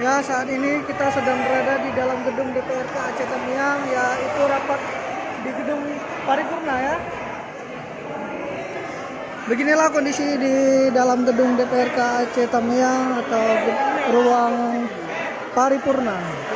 Ya, saat ini kita sedang berada di dalam gedung DPRK Aceh Tamiang, yaitu rapat di gedung paripurna ya. Beginilah kondisi di dalam gedung DPRK Aceh Tamiang atau ruang paripurna.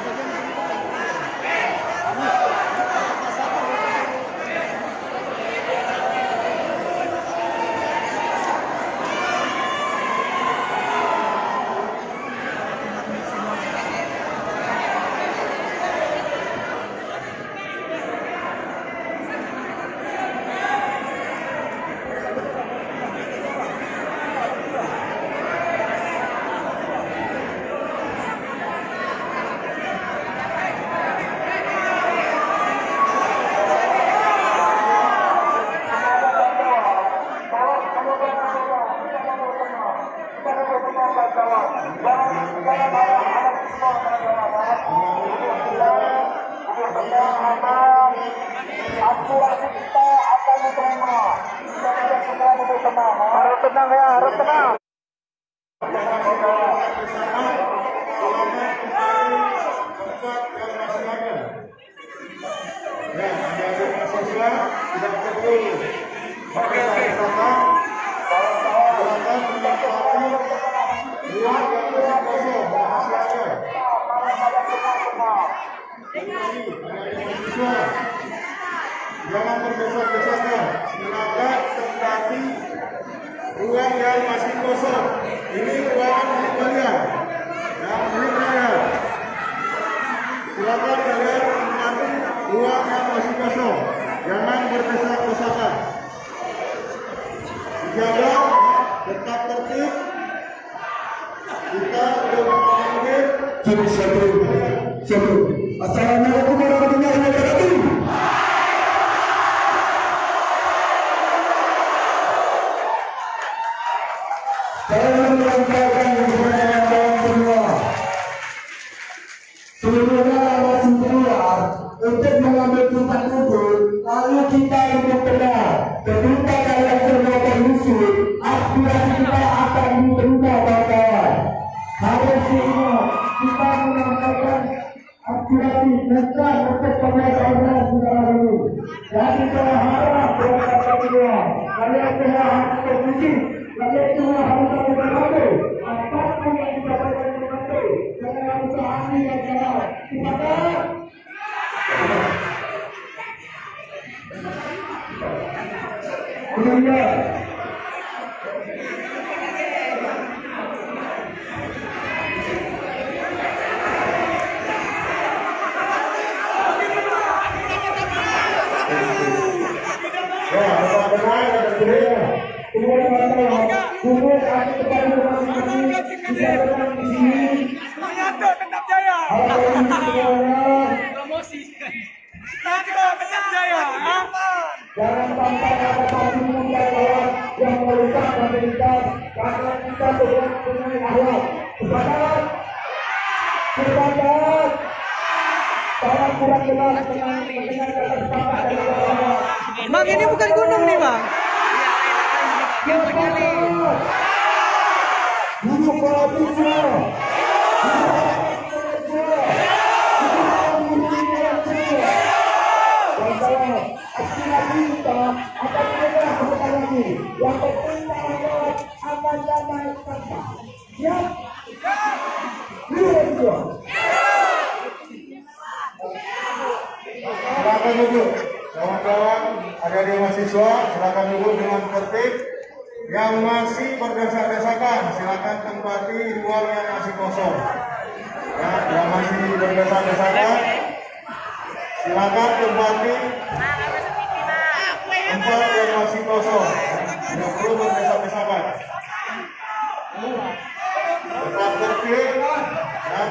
Aspirasi kita akan diterima. Kita semua untuk tenang. Harus tenang ya, harus tenang. Jangan berdesak-desakan, silakan tempati ruang yang masih kosong. Ini ruangan milik kalian, yang milik rakyat. Silakan kalian tempati ruang yang masih kosong. Jangan berdesak-desakan. Dijaga, tetap tertib. Kita sudah mengambil satu. Assalamualaikum warahmatullahi wabarakatuh. Saya menyampaikan kepada semua, seluruhnya masih keluar untuk mengambil tempat duduk, lalu kita duduk benar. Ketika kalian semua terusuk, aspirasi kita akan diterima kawan-kawan. Harus ingat, kita menyampaikan aspirasi tentang untuk pemerintahan negara ini. Jadi saya harap kepada semua, kalian semua harus berfungsi. Kalian semua harus berkata, apapun yang kita berkata, jangan usah ahli yang salah. Silakan. Kemudian, jangan sampai ada satu yang merusak pemerintah karena kita sedang punya akhlak. Sepakat? Saya kurang jelas dengan kata sepakat dari bawah. Bang, ini bukan gunung nih, Bang. Duduk berhati-hati. Aspirasi kita akan bergerak sebentar lagi. Yang penting adalah aman damai tanpa. Siap? Dua. Silakan duduk. Kawan-kawan, adik-adik mahasiswa, silakan duduk dengan tertib. Yang masih berdesak-desakan, silakan tempati ruang yang masih kosong. Ya, yang masih berdesak-desakan, silakan tempati tempat yang masih kosong. Tidak perlu berdesak-desakan. Tetap tertib. Ya.